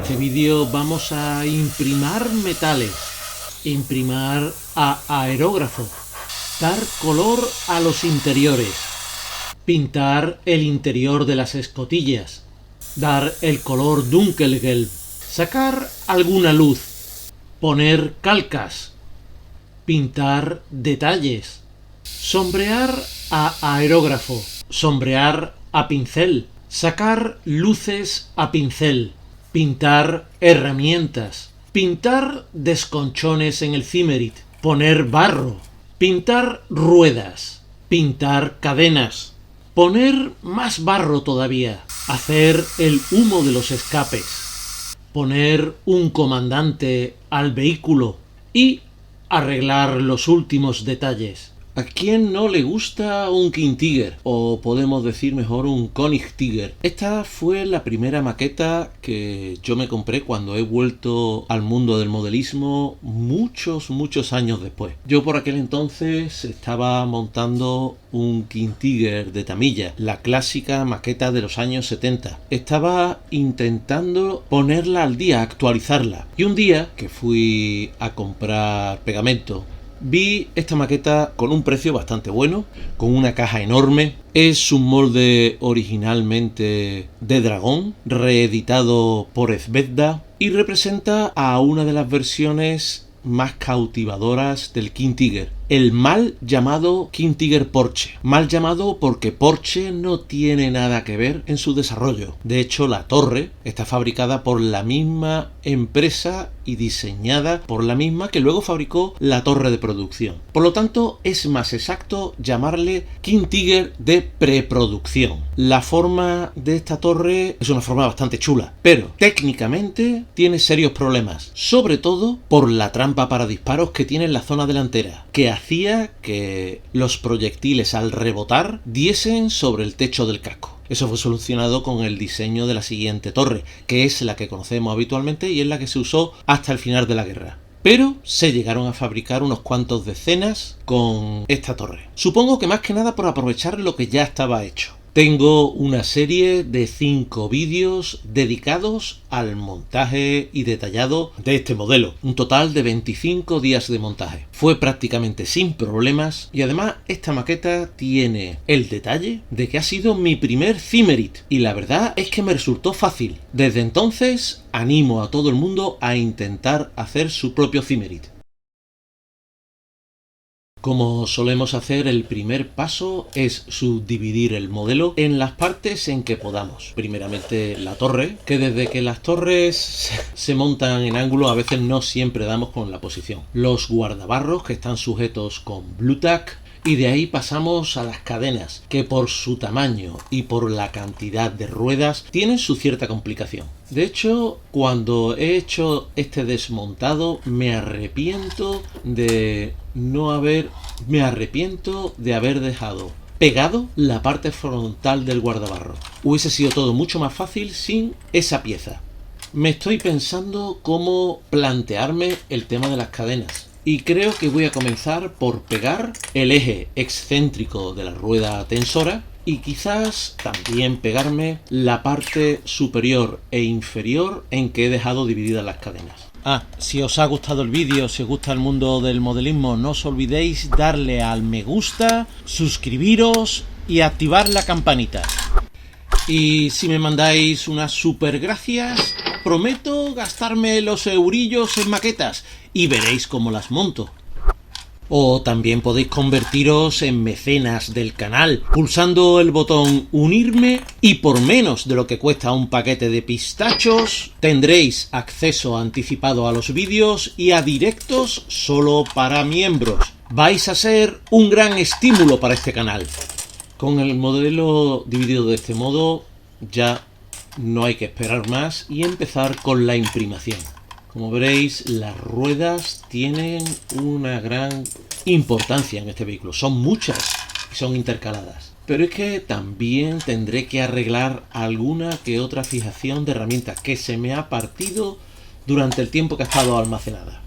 este vídeo vamos a imprimar metales, imprimar a aerógrafo, dar color a los interiores, pintar el interior de las escotillas, dar el color Dunkelgelb, sacar alguna luz, poner calcas, pintar detalles, sombrear a aerógrafo, sombrear a pincel, sacar luces a pincel, pintar herramientas, pintar desconchones en el Cimmerit, poner barro, pintar ruedas, pintar cadenas, poner más barro todavía, hacer el humo de los escapes, poner un comandante al vehículo y arreglar los últimos detalles. ¿A quién no le gusta un King Tiger? O podemos decir mejor un Konig Tiger. Esta fue la primera maqueta que yo me compré cuando he vuelto al mundo del modelismo muchos años después. Yo por aquel entonces estaba montando un King Tiger de Tamiya, la clásica maqueta de los años 70. Estaba intentando ponerla al día, actualizarla. Y un día que fui a comprar pegamento, vi esta maqueta con un precio bastante bueno, con una caja enorme. Es un molde originalmente de dragón, reeditado por Zvezda, y representa a una de las versiones más cautivadoras del King Tiger, el mal llamado King Tiger Porsche. Mal llamado porque Porsche no tiene nada que ver en su desarrollo. De hecho, la torre está fabricada por la misma empresa y diseñada por la misma que luego fabricó la torre de producción. Por lo tanto, es más exacto llamarle King Tiger de preproducción. La forma de esta torre es una forma bastante chula, pero técnicamente tiene serios problemas, sobre todo por la trampa para disparos que tiene en la zona delantera, que hacía que los proyectiles al rebotar diesen sobre el techo del casco. Eso fue solucionado con el diseño de la siguiente torre, que es la que conocemos habitualmente y es la que se usó hasta el final de la guerra. Pero se llegaron a fabricar unos cuantos decenas con esta torre. Supongo que más que nada por aprovechar lo que ya estaba hecho. Tengo una serie de 5 vídeos dedicados al montaje y detallado de este modelo. Un total de 25 días de montaje. Fue prácticamente sin problemas y además esta maqueta tiene el detalle de que ha sido mi primer Cimmerit y la verdad es que me resultó fácil. Desde entonces animo a todo el mundo a intentar hacer su propio Cimmerit. Como solemos hacer, el primer paso es subdividir el modelo en las partes en que podamos. Primeramente la torre, que desde que las torres se montan en ángulo a veces no siempre damos con la posición. Los guardabarros, que están sujetos con Blu Tack. Y de ahí pasamos a las cadenas, que por su tamaño y por la cantidad de ruedas tienen su cierta complicación. De hecho, cuando he hecho este desmontado me arrepiento de haber dejado pegado la parte frontal del guardabarro. Hubiese sido todo mucho más fácil sin esa pieza. Me estoy pensando cómo plantearme el tema de las cadenas. Y creo que voy a comenzar por pegar el eje excéntrico de la rueda tensora y quizás también pegarme la parte superior e inferior en que he dejado divididas las cadenas. Si os ha gustado el vídeo, si os gusta el mundo del modelismo, no os olvidéis darle al me gusta, suscribiros y activar la campanita. Y si me mandáis unas super gracias, prometo gastarme los eurillos en maquetas y veréis cómo las monto. O también podéis convertiros en mecenas del canal pulsando el botón unirme y por menos de lo que cuesta un paquete de pistachos tendréis acceso anticipado a los vídeos y a directos solo para miembros. Vais a ser un gran estímulo para este canal. Con el modelo dividido de este modo ya no hay que esperar más y empezar con la imprimación. Como veréis, las ruedas tienen una gran importancia en este vehículo. Son muchas y son intercaladas. Pero es que también tendré que arreglar alguna que otra fijación de herramientas que se me ha partido durante el tiempo que ha estado almacenada.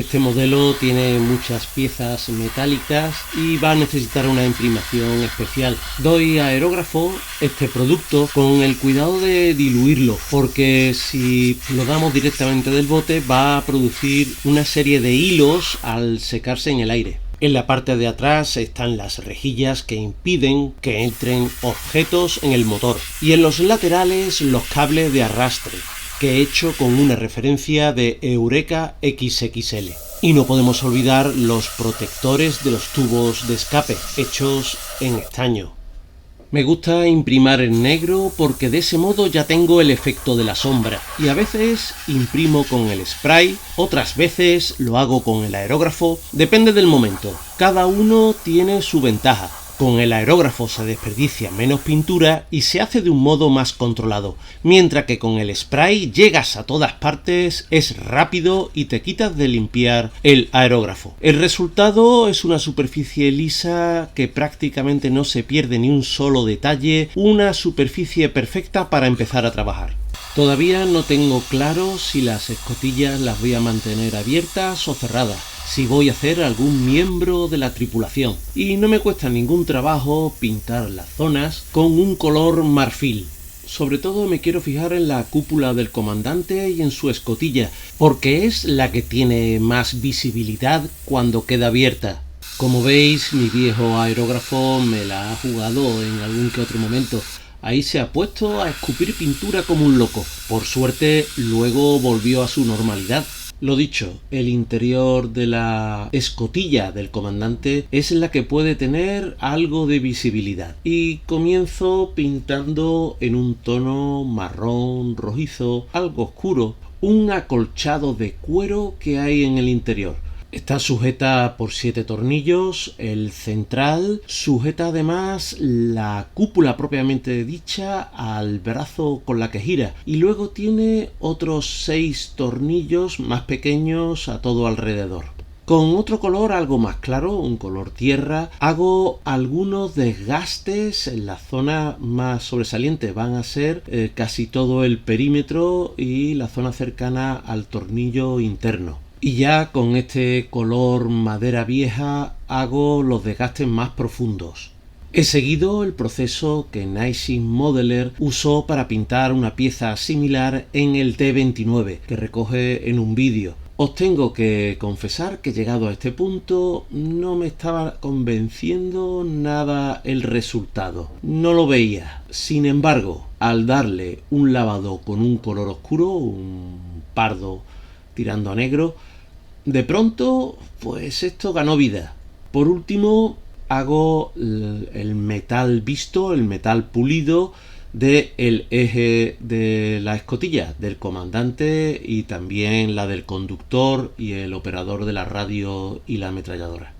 Este modelo tiene muchas piezas metálicas y va a necesitar una imprimación especial. Doy a Aerógrafo este producto con el cuidado de diluirlo, porque si lo damos directamente del bote va a producir una serie de hilos al secarse en el aire. En la parte de atrás están las rejillas que impiden que entren objetos en el motor, y en los laterales los cables de arrastre, que he hecho con una referencia de Eureka XXL. Y no podemos olvidar los protectores de los tubos de escape, hechos en estaño. Me gusta imprimir en negro porque de ese modo ya tengo el efecto de la sombra, y a veces imprimo con el spray, otras veces lo hago con el aerógrafo, depende del momento. Cada uno tiene su ventaja. Con el aerógrafo se desperdicia menos pintura y se hace de un modo más controlado, mientras que con el spray llegas a todas partes, es rápido y te quitas de limpiar el aerógrafo. El resultado es una superficie lisa que prácticamente no se pierde ni un solo detalle, una superficie perfecta para empezar a trabajar. Todavía no tengo claro si las escotillas las voy a mantener abiertas o cerradas, si voy a hacer algún miembro de la tripulación, y no me cuesta ningún trabajo pintar las zonas con un color marfil. Sobre todo me quiero fijar en la cúpula del comandante y en su escotilla, porque es la que tiene más visibilidad cuando queda abierta. Como veis, mi viejo aerógrafo me la ha jugado en algún que otro momento. Ahí se ha puesto a escupir pintura como un loco. Por suerte, luego volvió a su normalidad. Lo dicho, el interior de la escotilla del comandante es la que puede tener algo de visibilidad. Y comienzo pintando en un tono marrón rojizo, algo oscuro, un acolchado de cuero que hay en el interior. Está sujeta por 7 tornillos, el central sujeta además la cúpula propiamente dicha al brazo con la que gira, y luego tiene otros 6 tornillos más pequeños a todo alrededor. Con otro color algo más claro, un color tierra, hago algunos desgastes en la zona más sobresaliente. Van a ser casi todo el perímetro y la zona cercana al tornillo interno. Y ya con este color madera vieja hago los desgastes más profundos. He seguido el proceso que Nissin Modeler usó para pintar una pieza similar en el T29, que recoge en un vídeo. Os tengo que confesar que llegado a este punto no me estaba convenciendo nada el resultado. No lo veía. Sin embargo, al darle un lavado con un color oscuro, un pardo tirando a negro, de pronto, pues esto ganó vida. Por último, hago el metal visto, el metal pulido del eje de la escotilla del comandante y también la del conductor y el operador de la radio y la ametralladora.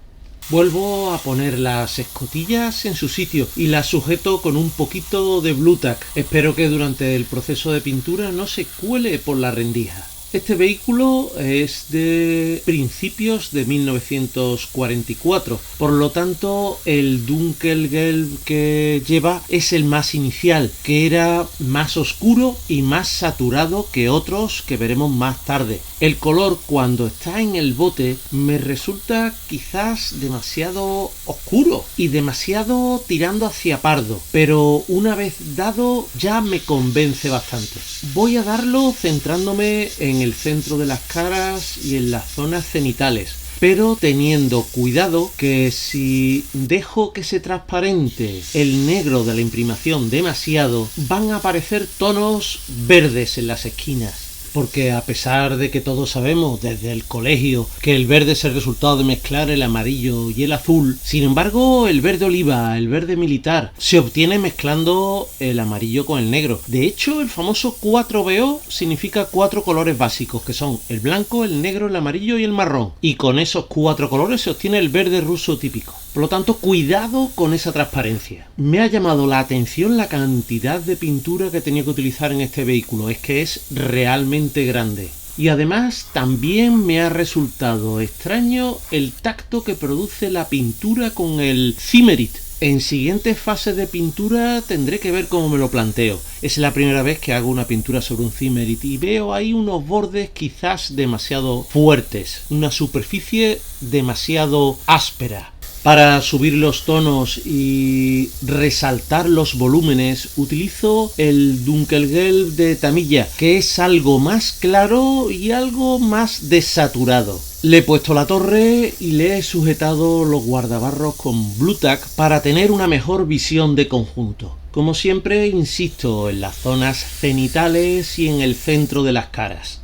Vuelvo a poner las escotillas en su sitio y las sujeto con un poquito de Blu Tack. Espero que durante el proceso de pintura no se cuele por la rendija. Este vehículo es de principios de 1944, por lo tanto el Dunkelgelb que lleva es el más inicial, que era más oscuro y más saturado que otros que veremos más tarde. El color cuando está en el bote me resulta quizás demasiado oscuro y demasiado tirando hacia pardo, pero una vez dado ya me convence bastante. Voy a darlo centrándome en el centro de las caras y en las zonas cenitales, pero teniendo cuidado que si dejo que se transparente el negro de la imprimación demasiado, van a aparecer tonos verdes en las esquinas. Porque a pesar de que todos sabemos desde el colegio que el verde es el resultado de mezclar el amarillo y el azul, sin embargo el verde oliva, el verde militar, se obtiene mezclando el amarillo con el negro. De hecho, el famoso 4BO significa 4 colores básicos, que son el blanco, el negro, el amarillo y el marrón. Y con esos 4 colores se obtiene el verde ruso típico. Por lo tanto, cuidado con esa transparencia. Me ha llamado la atención la cantidad de pintura que tenía que utilizar en este vehículo. Es que es realmente grande. Y además también me ha resultado extraño el tacto que produce la pintura con el Zimerit. En siguientes fases de pintura tendré que ver cómo me lo planteo. Es la primera vez que hago una pintura sobre un Cimmerit y veo ahí unos bordes quizás demasiado fuertes, una superficie demasiado áspera. Para subir los tonos y resaltar los volúmenes utilizo el Dunkelgelb de Tamiya, que es algo más claro y algo más desaturado. Le he puesto la torre y le he sujetado los guardabarros con Blu Tack para tener una mejor visión de conjunto. Como siempre, insisto en las zonas cenitales y en el centro de las caras.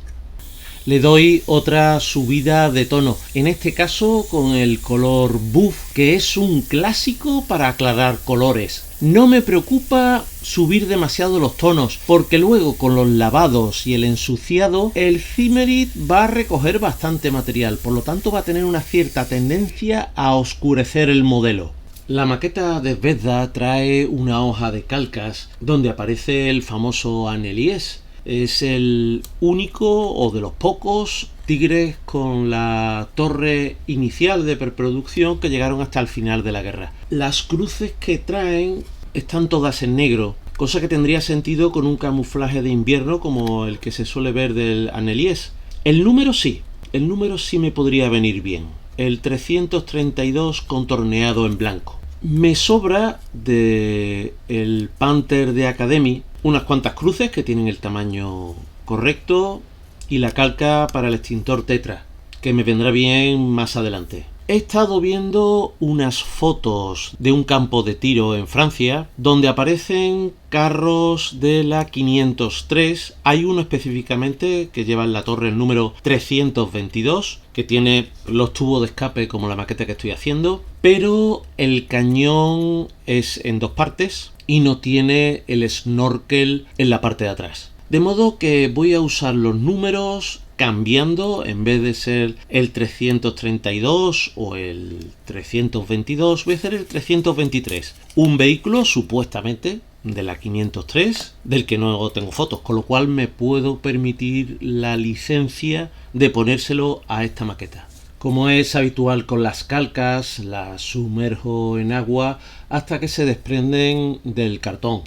Le doy otra subida de tono, en este caso con el color Buff, que es un clásico para aclarar colores. No me preocupa subir demasiado los tonos, porque luego con los lavados y el ensuciado, el Cimmerit va a recoger bastante material, por lo tanto va a tener una cierta tendencia a oscurecer el modelo. La maqueta de Zvezda trae una hoja de calcas donde aparece el famoso Annelies. Es el único o de los pocos tigres con la torre inicial de preproducción que llegaron hasta el final de la guerra. Las cruces que traen están todas en negro, cosa que tendría sentido con un camuflaje de invierno como el que se suele ver del Annelies. El número sí me podría venir bien. El 332 contorneado en blanco. Me sobra de el Panther de Academy unas cuantas cruces que tienen el tamaño correcto y la calca para el extintor Tetra, que me vendrá bien más adelante. He estado viendo unas fotos de un campo de tiro en Francia donde aparecen carros de la 503. Hay uno específicamente que lleva en la torre el número 322, que tiene los tubos de escape como la maqueta que estoy haciendo, pero el cañón es en dos partes y no tiene el snorkel en la parte de atrás. De modo que voy a usar los números cambiando, en vez de ser el 332 o el 322, voy a hacer el 323. Un vehículo supuestamente de la 503, del que no tengo fotos, con lo cual me puedo permitir la licencia de ponérselo a esta maqueta. Como es habitual con las calcas, las sumerjo en agua hasta que se desprenden del cartón.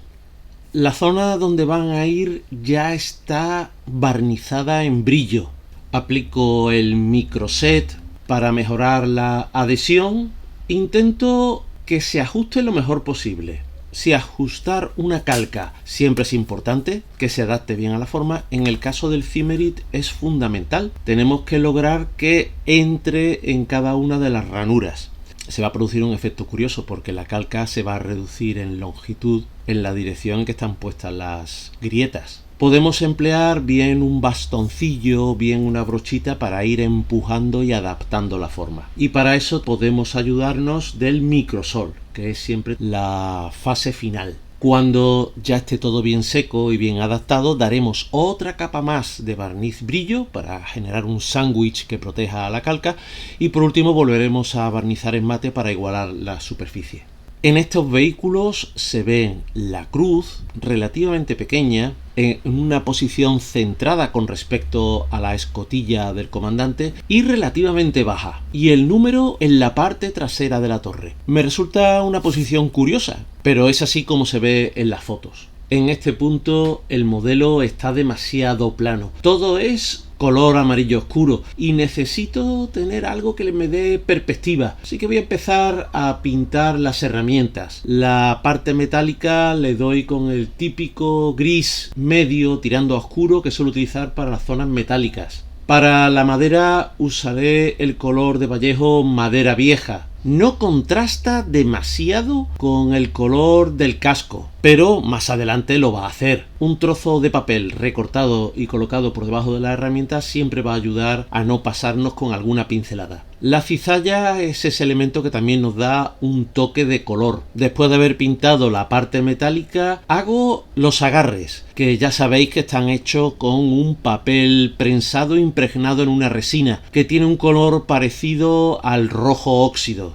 La zona donde van a ir ya está barnizada en brillo. Aplico el microset para mejorar la adhesión. Intento que se ajuste lo mejor posible. Si ajustar una calca siempre es importante, que se adapte bien a la forma, en el caso del Cimmerit es fundamental. Tenemos que lograr que entre en cada una de las ranuras. Se va a producir un efecto curioso porque la calca se va a reducir en longitud en la dirección en que están puestas las grietas. Podemos emplear bien un bastoncillo, bien una brochita para ir empujando y adaptando la forma. Y para eso podemos ayudarnos del microsol, que es siempre la fase final. Cuando ya esté todo bien seco y bien adaptado, daremos otra capa más de barniz brillo para generar un sándwich que proteja a la calca y por último volveremos a barnizar en mate para igualar la superficie. En estos vehículos se ve la cruz relativamente pequeña en una posición centrada con respecto a la escotilla del comandante y relativamente baja, y el número en la parte trasera de la torre. Me resulta una posición curiosa, pero es así como se ve en las fotos. En este punto el modelo está demasiado plano. Todo es color amarillo oscuro y necesito tener algo que me dé perspectiva. Así que voy a empezar a pintar las herramientas. La parte metálica le doy con el típico gris medio tirando a oscuro que suelo utilizar para las zonas metálicas. Para la madera usaré el color de Vallejo madera vieja. No contrasta demasiado con el color del casco, pero más adelante lo va a hacer. Un trozo de papel recortado y colocado por debajo de la herramienta siempre va a ayudar a no pasarnos con alguna pincelada. La cizalla es ese elemento que también nos da un toque de color. Después de haber pintado la parte metálica, hago los agarres, que ya sabéis que están hechos con un papel prensado impregnado en una resina, que tiene un color parecido al rojo óxido.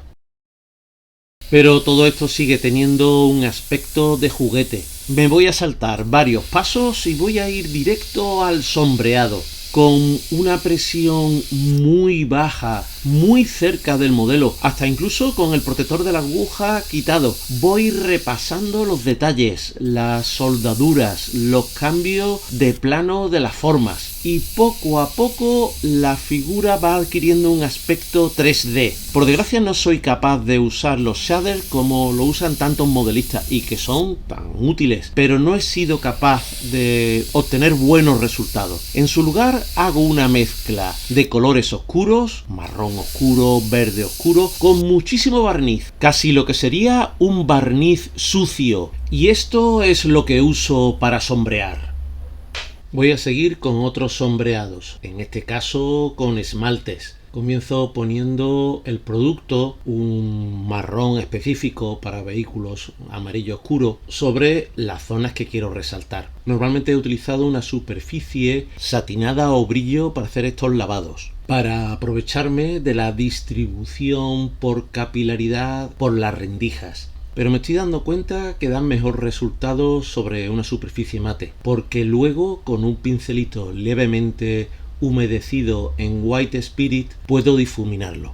Pero todo esto sigue teniendo un aspecto de juguete. Me voy a saltar varios pasos y voy a ir directo al sombreado. con una presión muy baja, muy cerca del modelo, hasta incluso con el protector de la aguja quitado. Voy repasando los detalles, las soldaduras, los cambios de plano de las formas, y poco a poco la figura va adquiriendo un aspecto 3D. Por desgracia no soy capaz de usar los shaders como lo usan tantos modelistas y que son tan útiles, pero no he sido capaz de obtener buenos resultados. En su lugar hago una mezcla de colores oscuros, marrón oscuro, verde oscuro, con muchísimo barniz, casi lo que sería un barniz sucio, y esto es lo que uso para sombrear. Voy a seguir con otros sombreados, en este caso con esmaltes. Comienzo poniendo el producto, un marrón específico para vehículos amarillo oscuro, sobre las zonas que quiero resaltar. Normalmente he utilizado una superficie satinada o brillo para hacer estos lavados, para aprovecharme de la distribución por capilaridad por las rendijas. Pero me estoy dando cuenta que dan mejor resultado sobre una superficie mate, porque luego con un pincelito levemente humedecido en White Spirit puedo difuminarlo.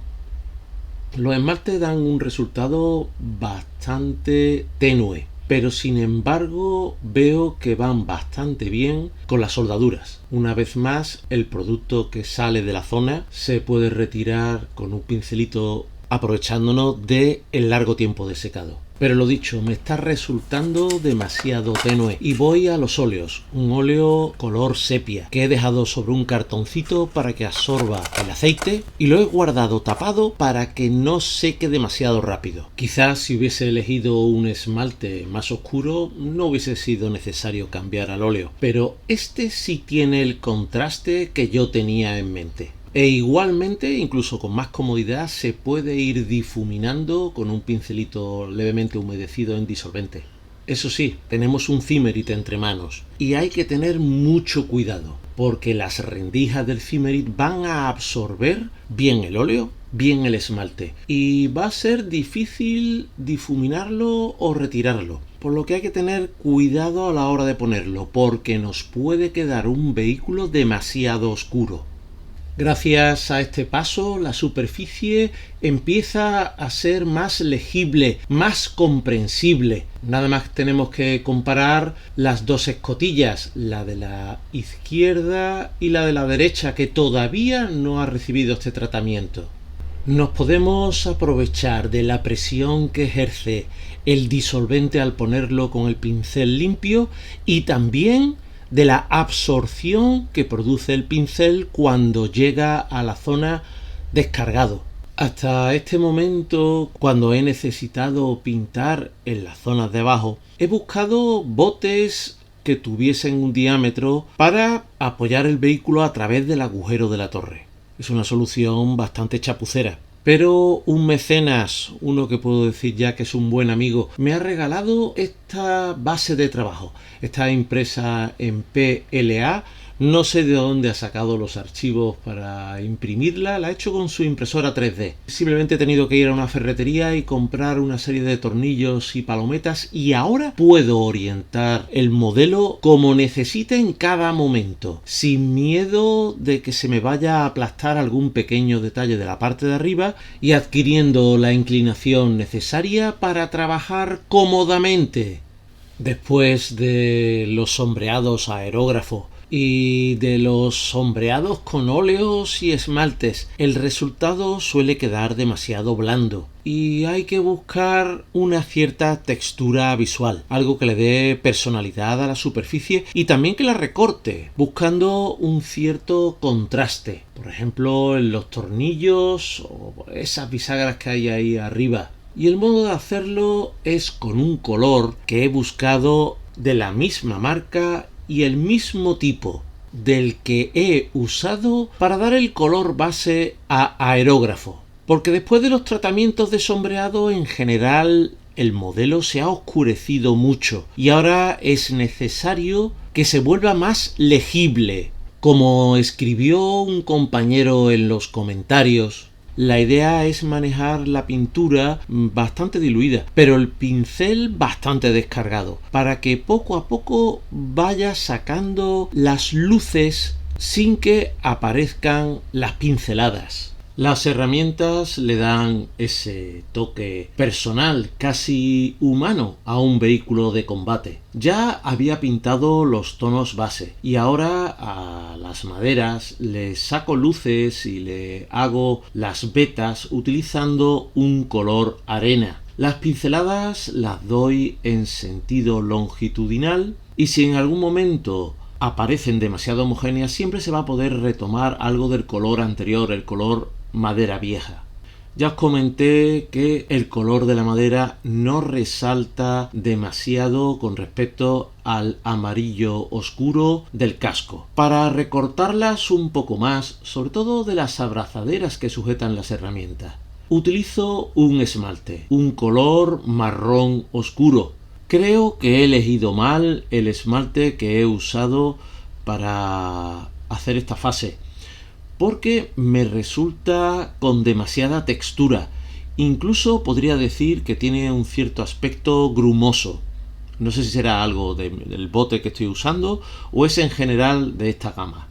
Los esmaltes dan un resultado bastante tenue, pero sin embargo veo que van bastante bien con las soldaduras. Una vez más, el producto que sale de la zona se puede retirar con un pincelito aprovechándonos del largo tiempo de secado. Pero lo dicho, me está resultando demasiado tenue y voy a los óleos, un óleo color sepia que he dejado sobre un cartoncito para que absorba el aceite y lo he guardado tapado para que no seque demasiado rápido. Quizás si hubiese elegido un esmalte más oscuro no hubiese sido necesario cambiar al óleo, pero este sí tiene el contraste que yo tenía en mente. E igualmente, incluso con más comodidad, se puede ir difuminando con un pincelito levemente humedecido en disolvente. Eso sí, tenemos un Zimerit entre manos y hay que tener mucho cuidado, porque las rendijas del Zimerit van a absorber bien el óleo, bien el esmalte, y va a ser difícil difuminarlo o retirarlo. Por lo que hay que tener cuidado a la hora de ponerlo, porque nos puede quedar un vehículo demasiado oscuro. Gracias a este paso, la superficie empieza a ser más legible, más comprensible. Nada más tenemos que comparar las dos escotillas, la de la izquierda y la de la derecha, que todavía no ha recibido este tratamiento. Nos podemos aprovechar de la presión que ejerce el disolvente al ponerlo con el pincel limpio y también de la absorción que produce el pincel cuando llega a la zona descargado. Hasta este momento, cuando he necesitado pintar en las zonas de abajo, he buscado botes que tuviesen un diámetro para apoyar el vehículo a través del agujero de la torre. Es una solución bastante chapucera. Pero un mecenas, uno que puedo decir ya que es un buen amigo, me ha regalado esta base de trabajo. Está impresa en PLA. No sé de dónde ha sacado los archivos para imprimirla, la ha hecho con su impresora 3D. Simplemente he tenido que ir a una ferretería y comprar una serie de tornillos y palometas y ahora puedo orientar el modelo como necesite en cada momento, sin miedo de que se me vaya a aplastar algún pequeño detalle de la parte de arriba y adquiriendo la inclinación necesaria para trabajar cómodamente. Después de los sombreados a aerógrafo y de los sombreados con óleos y esmaltes, el resultado suele quedar demasiado blando y hay que buscar una cierta textura visual, algo que le dé personalidad a la superficie y también que la recorte, buscando un cierto contraste, por ejemplo en los tornillos o esas bisagras que hay ahí arriba. Y el modo de hacerlo es con un color que he buscado de la misma marca y el mismo tipo del que he usado para dar el color base a aerógrafo. Porque después de los tratamientos de sombreado en general el modelo se ha oscurecido mucho y ahora es necesario que se vuelva más legible. Como escribió un compañero en los comentarios, la idea es manejar la pintura bastante diluida, pero el pincel bastante descargado, para que poco a poco vaya sacando las luces sin que aparezcan las pinceladas. Las herramientas le dan ese toque personal, casi humano, a un vehículo de combate. Ya había pintado los tonos base y ahora a las maderas le saco luces y le hago las vetas utilizando un color arena. Las pinceladas las doy en sentido longitudinal y si en algún momento aparecen demasiado homogéneas, siempre se va a poder retomar algo del color anterior, el color madera vieja. Ya os comenté que el color de la madera no resalta demasiado con respecto al amarillo oscuro del casco. Para recortarlas un poco más, sobre todo de las abrazaderas que sujetan las herramientas, utilizo un esmalte, un color marrón oscuro. Creo que he elegido mal el esmalte que he usado para hacer esta fase, porque me resulta con demasiada textura. Incluso podría decir que tiene un cierto aspecto grumoso. No sé si será algo del bote que estoy usando o es en general de esta gama.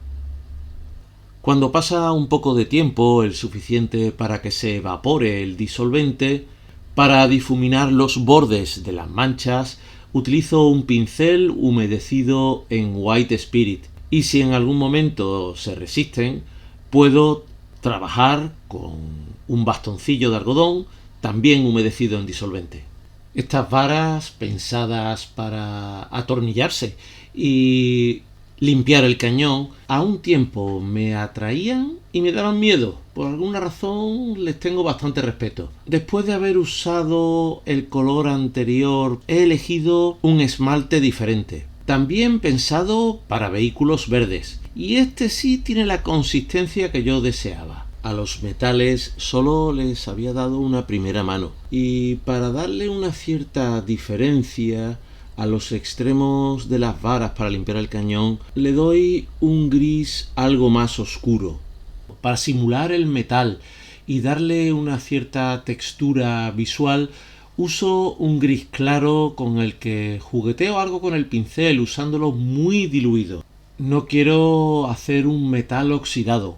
Cuando pasa un poco de tiempo, el suficiente para que se evapore el disolvente, para difuminar los bordes de las manchas, utilizo un pincel humedecido en White Spirit. Y si en algún momento se resisten, puedo trabajar con un bastoncillo de algodón, también humedecido en disolvente. Estas varas pensadas para atornillarse y limpiar el cañón, a un tiempo me atraían y me daban miedo. Por alguna razón les tengo bastante respeto. Después de haber usado el color anterior, he elegido un esmalte diferente, también pensado para vehículos verdes. Y este sí tiene la consistencia que yo deseaba. A los metales solo les había dado una primera mano. Y para darle una cierta diferencia a los extremos de las varas para limpiar el cañón, le doy un gris algo más oscuro. Para simular el metal y darle una cierta textura visual, uso un gris claro con el que jugueteo algo con el pincel, usándolo muy diluido. No quiero hacer un metal oxidado.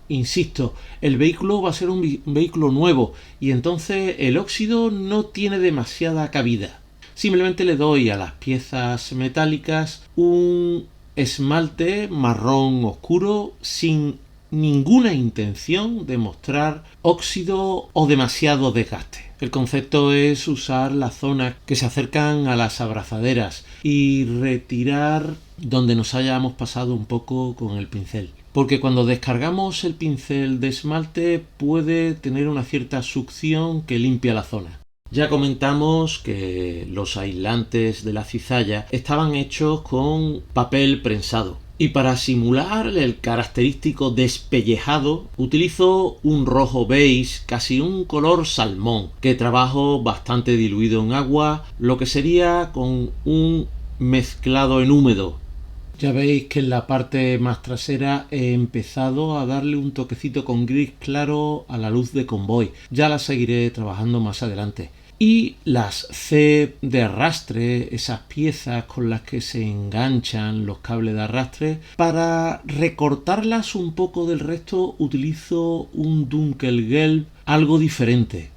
Insisto, el vehículo va a ser un vehículo nuevo y entonces el óxido no tiene demasiada cabida. Simplemente le doy a las piezas metálicas un esmalte marrón oscuro sin ninguna intención de mostrar óxido o demasiado desgaste. El concepto es usar las zonas que se acercan a las abrazaderas y retirar donde nos hayamos pasado un poco con el pincel. Porque cuando descargamos el pincel de esmalte puede tener una cierta succión que limpia la zona. Ya comentamos que los aislantes de la cizalla estaban hechos con papel prensado. Y para simular el característico despellejado, utilizo un rojo beige, casi un color salmón, que trabajo bastante diluido en agua, lo que sería con un mezclado en húmedo. Ya veis que en la parte más trasera he empezado a darle un toquecito con gris claro a la luz de convoy. Ya la seguiré trabajando más adelante. Y las C de arrastre, esas piezas con las que se enganchan los cables de arrastre, para recortarlas un poco del resto utilizo un Dunkelgelb algo diferente.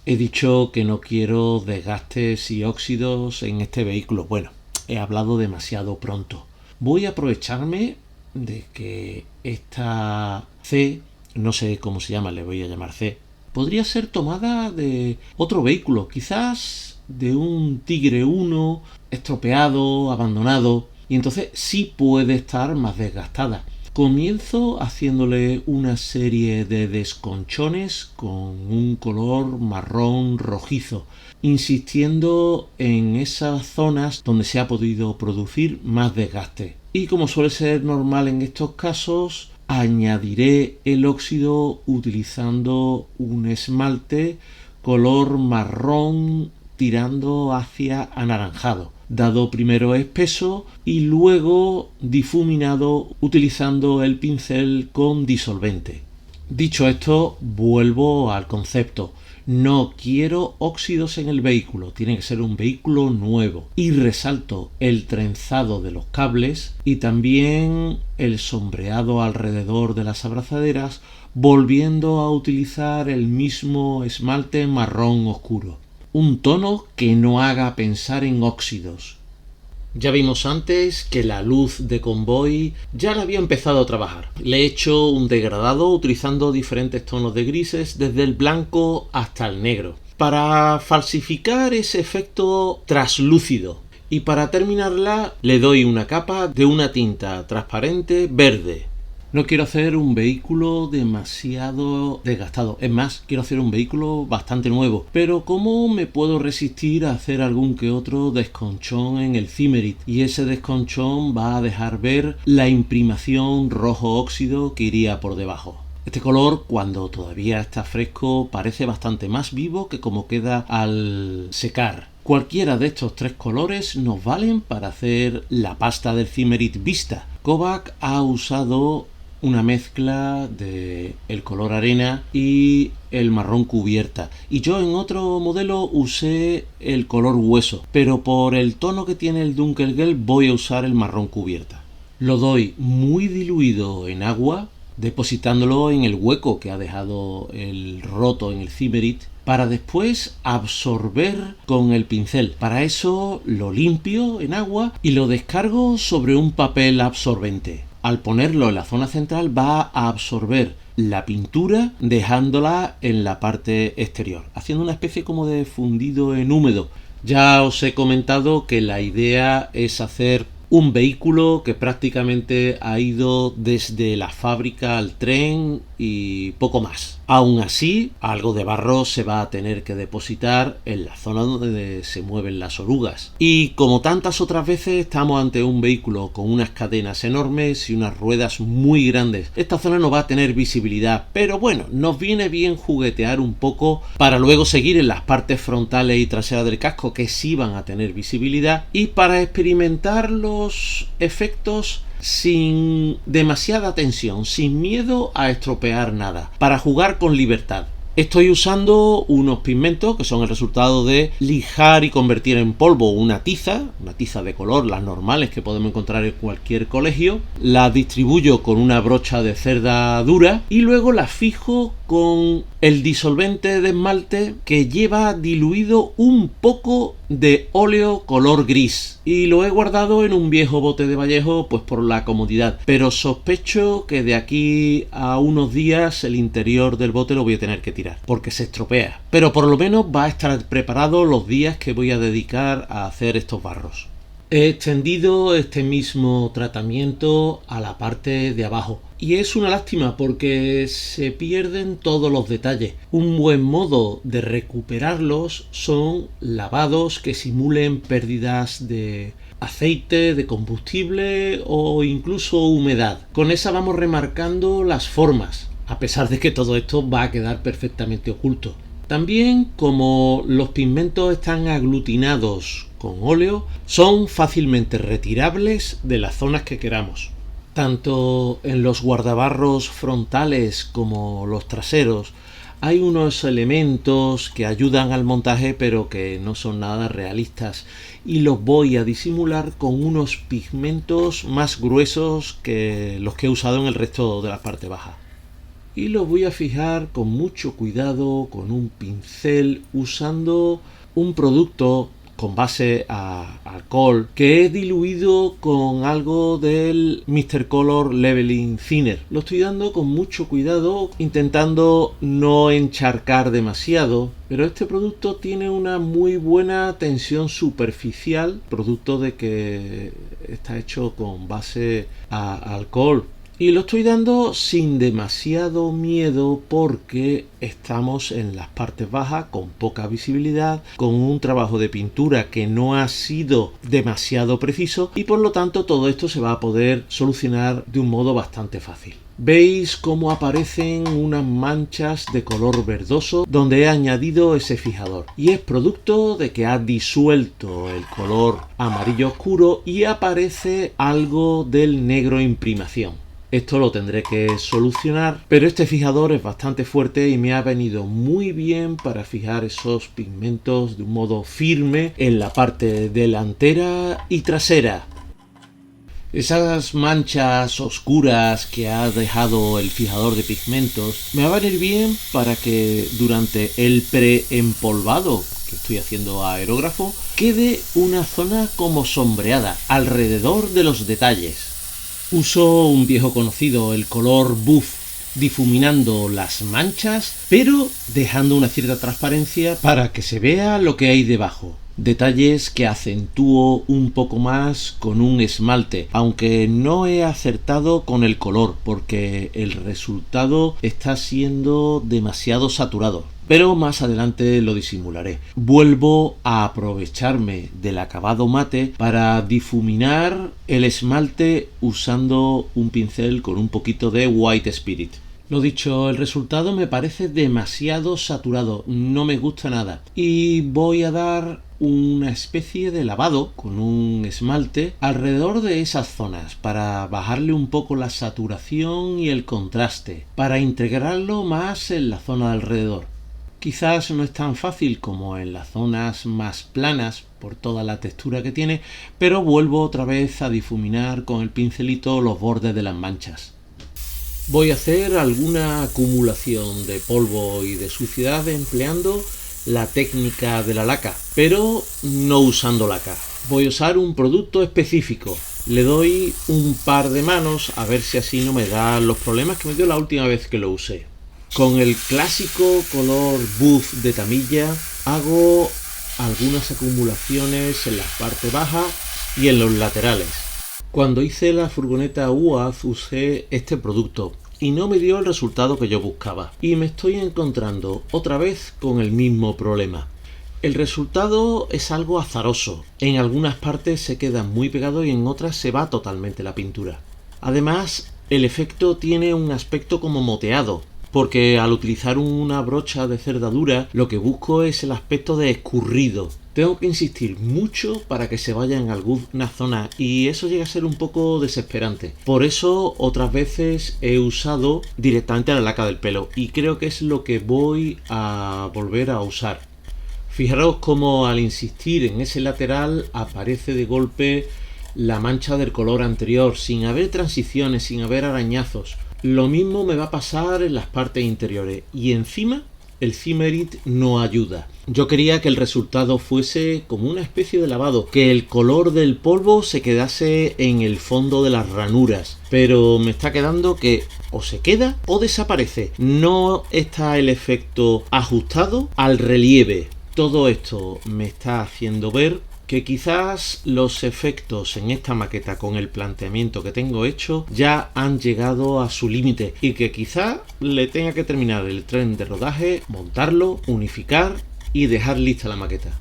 He dicho que no quiero desgastes y óxidos en este vehículo. Bueno, he hablado demasiado pronto. Voy a aprovecharme de que esta C, no sé cómo se llama, le voy a llamar C, podría ser tomada de otro vehículo, quizás de un Tigre 1 estropeado, abandonado, y entonces sí puede estar más desgastada. Comienzo haciéndole una serie de desconchones con un color marrón rojizo, insistiendo en esas zonas donde se ha podido producir más desgaste. Y como suele ser normal en estos casos, añadiré el óxido utilizando un esmalte color marrón tirando hacia anaranjado, dado primero espeso y luego difuminado utilizando el pincel con disolvente. Dicho esto, vuelvo al concepto. No quiero óxidos en el vehículo, tiene que ser un vehículo nuevo. Y resalto el trenzado de los cables y también el sombreado alrededor de las abrazaderas, volviendo a utilizar el mismo esmalte marrón oscuro. Un tono que no haga pensar en óxidos. Ya vimos antes que la luz de convoy ya la había empezado a trabajar. Le he hecho un degradado utilizando diferentes tonos de grises, desde el blanco hasta el negro, para falsificar ese efecto traslúcido. Y para terminarla le doy una capa de una tinta transparente verde. No quiero hacer un vehículo demasiado desgastado. Es más, quiero hacer un vehículo bastante nuevo. Pero ¿cómo me puedo resistir a hacer algún que otro desconchón en el Cimmerit? Y ese desconchón va a dejar ver la imprimación rojo óxido que iría por debajo. Este color, cuando todavía está fresco, parece bastante más vivo que como queda al secar. Cualquiera de estos tres colores nos valen para hacer la pasta del Cimmerit Vista. Kovac ha usado una mezcla de el color arena y el marrón cubierta, y yo en otro modelo usé el color hueso, pero por el tono que tiene el Dunkelgelb voy a usar el marrón cubierta. Lo doy muy diluido en agua, depositándolo en el hueco que ha dejado el roto en el Cimmerit, para después absorber con el pincel. Para eso lo limpio en agua y lo descargo sobre un papel absorbente. Al ponerlo en la zona central va a absorber la pintura dejándola en la parte exterior, haciendo una especie como de fundido en húmedo. Ya os he comentado que la idea es hacer un vehículo que prácticamente ha ido desde la fábrica al tren y poco más. Aún así, algo de barro se va a tener que depositar en la zona donde se mueven las orugas. Y como tantas otras veces, estamos ante un vehículo con unas cadenas enormes y unas ruedas muy grandes. Esta zona no va a tener visibilidad, pero bueno, nos viene bien juguetear un poco para luego seguir en las partes frontales y traseras del casco, que sí van a tener visibilidad, y para experimentar los efectos sin demasiada tensión, sin miedo a estropear nada, para jugar con libertad. Estoy usando unos pigmentos que son el resultado de lijar y convertir en polvo una tiza de color, las normales que podemos encontrar en cualquier colegio. La distribuyo con una brocha de cerda dura y luego la fijo con el disolvente de esmalte que lleva diluido un poco de óleo color gris, y lo he guardado en un viejo bote de Vallejo pues por la comodidad, pero sospecho que de aquí a unos días el interior del bote lo voy a tener que tirar porque se estropea, pero por lo menos va a estar preparado los días que voy a dedicar a hacer estos barros. He extendido este mismo tratamiento a la parte de abajo y es una lástima porque se pierden todos los detalles. Un buen modo de recuperarlos son lavados que simulen pérdidas de aceite, de combustible o incluso humedad. Con esa vamos remarcando las formas, a pesar de que todo esto va a quedar perfectamente oculto. También, como los pigmentos están aglutinados con óleo, son fácilmente retirables de las zonas que queramos. Tanto en los guardabarros frontales como los traseros hay unos elementos que ayudan al montaje pero que no son nada realistas, y los voy a disimular con unos pigmentos más gruesos que los que he usado en el resto de la parte baja. Y lo voy a fijar con mucho cuidado con un pincel usando un producto con base a alcohol que he diluido con algo del Mr. Color Leveling Thinner. Lo estoy dando con mucho cuidado, intentando no encharcar demasiado, pero este producto tiene una muy buena tensión superficial, producto de que está hecho con base a alcohol. Y lo estoy dando sin demasiado miedo porque estamos en las partes bajas con poca visibilidad, con un trabajo de pintura que no ha sido demasiado preciso, y por lo tanto todo esto se va a poder solucionar de un modo bastante fácil. Veis cómo aparecen unas manchas de color verdoso donde he añadido ese fijador, y es producto de que ha disuelto el color amarillo oscuro y aparece algo del negro imprimación. Esto lo tendré que solucionar, pero este fijador es bastante fuerte y me ha venido muy bien para fijar esos pigmentos de un modo firme en la parte delantera y trasera. Esas manchas oscuras que ha dejado el fijador de pigmentos me va a venir bien para que durante el preempolvado que estoy haciendo a aerógrafo quede una zona como sombreada alrededor de los detalles. Uso un viejo conocido, el color buff, difuminando las manchas, pero dejando una cierta transparencia para que se vea lo que hay debajo. Detalles que acentúo un poco más con un esmalte, aunque no he acertado con el color porque el resultado está siendo demasiado saturado. Pero más adelante lo disimularé. Vuelvo a aprovecharme del acabado mate para difuminar el esmalte usando un pincel con un poquito de White Spirit. Lo dicho, el resultado me parece demasiado saturado, no me gusta nada. Y voy a dar una especie de lavado con un esmalte alrededor de esas zonas para bajarle un poco la saturación y el contraste, para integrarlo más en la zona de alrededor. Quizás no es tan fácil como en las zonas más planas por toda la textura que tiene, pero vuelvo otra vez a difuminar con el pincelito los bordes de las manchas. Voy a hacer alguna acumulación de polvo y de suciedad empleando la técnica de la laca, pero no usando laca. Voy a usar un producto específico. Le doy un par de manos a ver si así no me da los problemas que me dio la última vez que lo usé. Con el clásico color buff de Tamiya hago algunas acumulaciones en la parte baja y en los laterales. Cuando hice la furgoneta UAZ usé este producto y no me dio el resultado que yo buscaba. Y me estoy encontrando otra vez con el mismo problema. El resultado es algo azaroso. En algunas partes se queda muy pegado y en otras se va totalmente la pintura. Además, el efecto tiene un aspecto como moteado, porque al utilizar una brocha de cerdadura lo que busco es el aspecto de escurrido. Tengo que insistir mucho para que se vaya en alguna zona y eso llega a ser un poco desesperante. Por eso otras veces he usado directamente la laca del pelo y creo que es lo que voy a volver a usar. Fijaros cómo al insistir en ese lateral aparece de golpe la mancha del color anterior, sin haber transiciones, sin haber arañazos. Lo mismo me va a pasar en las partes interiores y encima el Cimerit no ayuda. Yo quería que el resultado fuese como una especie de lavado, que el color del polvo se quedase en el fondo de las ranuras, pero me está quedando que o se queda o desaparece. No está el efecto ajustado al relieve. Todo esto me está haciendo ver que quizás los efectos en esta maqueta con el planteamiento que tengo hecho ya han llegado a su límite y que quizás le tenga que terminar el tren de rodaje, montarlo, unificar y dejar lista la maqueta.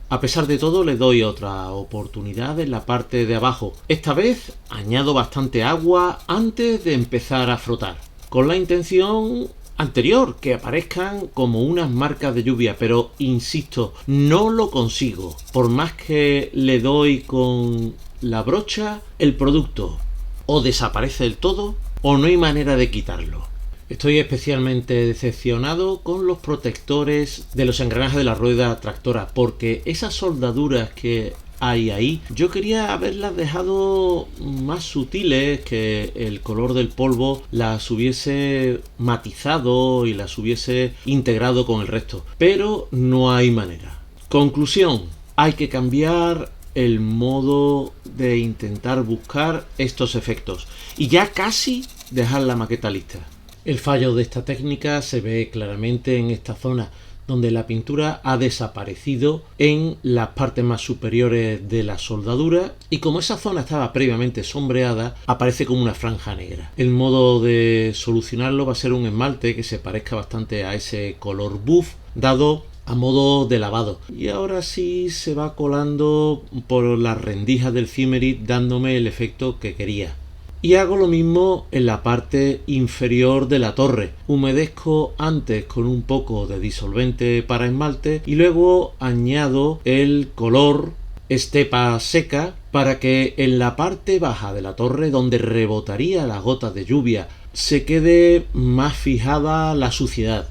A pesar de todo le doy otra oportunidad en la parte de abajo. Esta vez añado bastante agua antes de empezar a frotar, con la intención anterior, que aparezcan como unas marcas de lluvia, pero insisto, no lo consigo. Por más que le doy con la brocha, el producto o desaparece del todo o no hay manera de quitarlo. Estoy especialmente decepcionado con los protectores de los engranajes de la rueda tractora, porque esas soldaduras que hay ahí, yo quería haberlas dejado más sutiles, que el color del polvo las hubiese matizado y las hubiese integrado con el resto, pero no hay manera. Conclusión, hay que cambiar el modo de intentar buscar estos efectos y ya casi dejar la maqueta lista. El fallo de esta técnica se ve claramente en esta zona, donde la pintura ha desaparecido en las partes más superiores de la soldadura y como esa zona estaba previamente sombreada, aparece como una franja negra. El modo de solucionarlo va a ser un esmalte que se parezca bastante a ese color buff, dado a modo de lavado. Y ahora sí se va colando por las rendijas del Cimerit, dándome el efecto que quería. Y hago lo mismo en la parte inferior de la torre. Humedezco antes con un poco de disolvente para esmalte y luego añado el color estepa seca para que en la parte baja de la torre, donde rebotaría las gotas de lluvia, se quede más fijada la suciedad.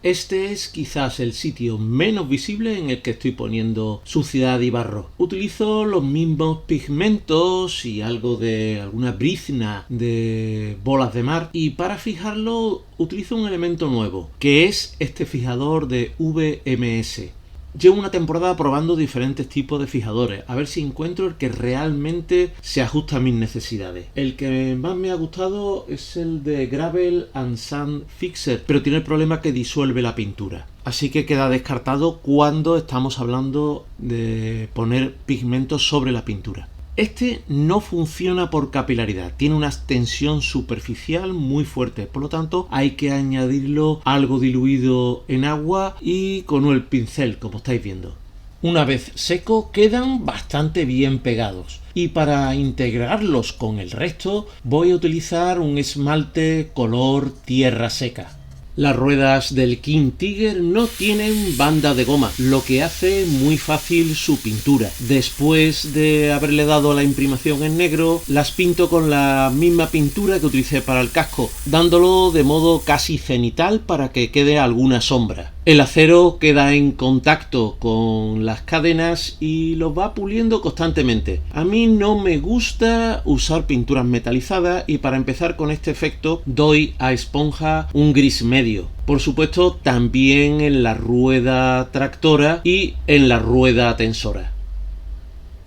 Este es quizás el sitio menos visible en el que estoy poniendo suciedad y barro. Utilizo los mismos pigmentos y algo de alguna brizna de bolas de mar, y para fijarlo utilizo un elemento nuevo, que es este fijador de VMS. Llevo una temporada probando diferentes tipos de fijadores, a ver si encuentro el que realmente se ajusta a mis necesidades. El que más me ha gustado es el de Gravel and Sand Fixer, pero tiene el problema que disuelve la pintura. Así que queda descartado cuando estamos hablando de poner pigmentos sobre la pintura. Este no funciona por capilaridad, tiene una tensión superficial muy fuerte, por lo tanto hay que añadirlo algo diluido en agua y con el pincel, como estáis viendo. Una vez seco quedan bastante bien pegados, y para integrarlos con el resto voy a utilizar un esmalte color tierra seca. Las ruedas del King Tiger no tienen banda de goma, lo que hace muy fácil su pintura. Después de haberle dado la imprimación en negro, las pinto con la misma pintura que utilicé para el casco, dándolo de modo casi cenital para que quede alguna sombra. El acero queda en contacto con las cadenas y los va puliendo constantemente. A mí no me gusta usar pinturas metalizadas, y para empezar con este efecto doy a esponja un gris medio. Por supuesto, también en la rueda tractora y en la rueda tensora.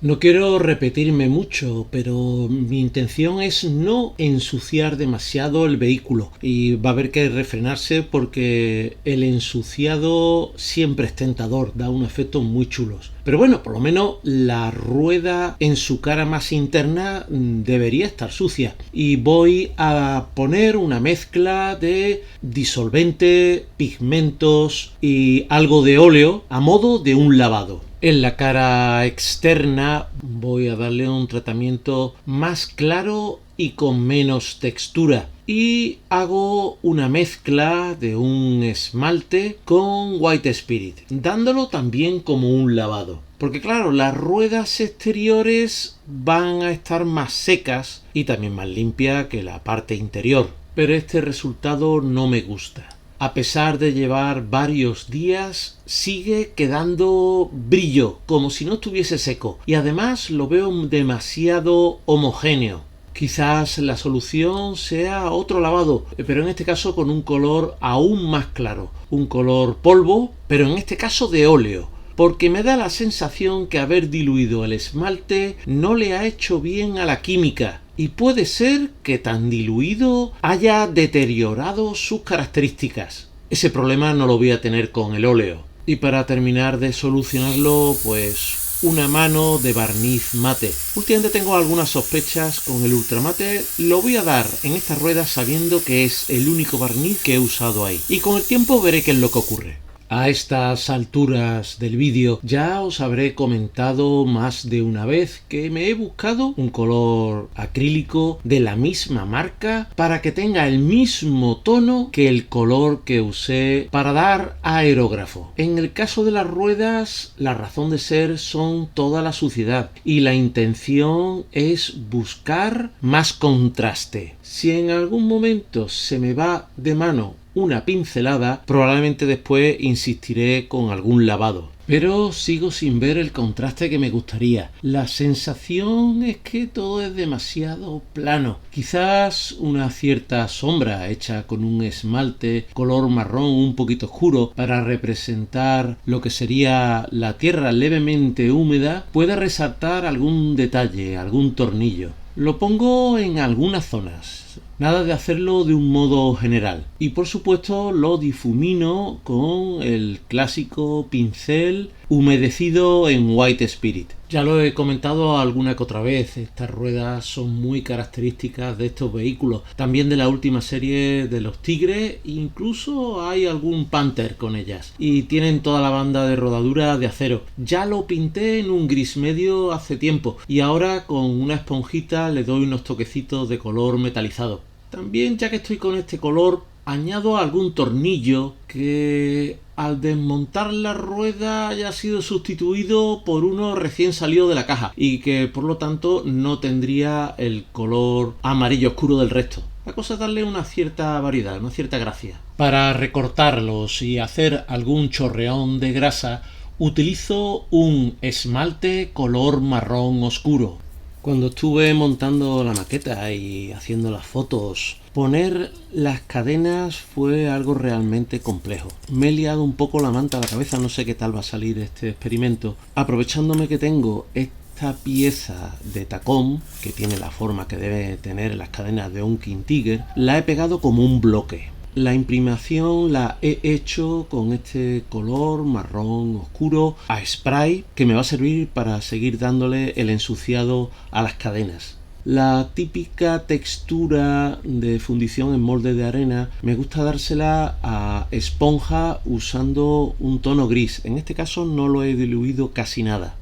No quiero repetirme mucho, pero mi intención es no ensuciar demasiado el vehículo, y va a haber que refrenarse porque el ensuciado siempre es tentador, da un efecto muy chulos. Pero bueno, por lo menos la rueda en su cara más interna debería estar sucia, y voy a poner una mezcla de disolvente, pigmentos y algo de óleo a modo de un lavado. En la cara externa voy a darle un tratamiento más claro y con menos textura, y hago una mezcla de un esmalte con White Spirit, dándolo también como un lavado. Porque claro, las ruedas exteriores van a estar más secas y también más limpias que la parte interior, pero este resultado no me gusta. A pesar de llevar varios días, sigue quedando brillo, como si no estuviese seco, y además lo veo demasiado homogéneo. Quizás la solución sea otro lavado, pero en este caso con un color aún más claro, un color polvo, pero en este caso de óleo, porque me da la sensación que haber diluido el esmalte no le ha hecho bien a la química, y puede ser que tan diluido haya deteriorado sus características. Ese problema no lo voy a tener con el óleo. Y para terminar de solucionarlo, pues una mano de barniz mate. Últimamente tengo algunas sospechas con el ultramate. Lo voy a dar en estas ruedas sabiendo que es el único barniz que he usado ahí, y con el tiempo veré qué es lo que ocurre. A estas alturas del vídeo ya os habré comentado más de una vez que me he buscado un color acrílico de la misma marca para que tenga el mismo tono que el color que usé para dar aerógrafo. En el caso de las ruedas, la razón de ser son toda la suciedad, y la intención es buscar más contraste. Si en algún momento se me va de mano una pincelada, probablemente después insistiré con algún lavado. Pero sigo sin ver el contraste que me gustaría. La sensación es que todo es demasiado plano. Quizás una cierta sombra hecha con un esmalte color marrón un poquito oscuro para representar lo que sería la tierra levemente húmeda pueda resaltar algún detalle, algún tornillo. Lo pongo en algunas zonas, nada de hacerlo de un modo general, y por supuesto lo difumino con el clásico pincel humedecido en White Spirit. Ya lo he comentado alguna que otra vez, estas ruedas son muy características de estos vehículos, también de la última serie de los Tigres, incluso hay algún Panther con ellas, y tienen toda la banda de rodadura de acero. Ya lo pinté en un gris medio hace tiempo, y ahora con una esponjita le doy unos toquecitos de color metalizado. También, ya que estoy con este color, añado algún tornillo que al desmontar la rueda haya sido sustituido por uno recién salido de la caja y que por lo tanto no tendría el color amarillo oscuro del resto. La cosa es darle una cierta variedad, una cierta gracia. Para recortarlos y hacer algún chorreón de grasa, utilizo un esmalte color marrón oscuro. Cuando estuve montando la maqueta y haciendo las fotos, poner las cadenas fue algo realmente complejo. Me he liado un poco la manta a la cabeza, no sé qué tal va a salir este experimento. Aprovechándome que tengo esta pieza de tacón, que tiene la forma que debe tener las cadenas de un King Tiger, la he pegado como un bloque. La imprimación la he hecho con este color marrón oscuro a spray que me va a servir para seguir dándole el ensuciado a las cadenas. La típica textura de fundición en molde de arena me gusta dársela a esponja usando un tono gris. En este caso no lo he diluido casi nada.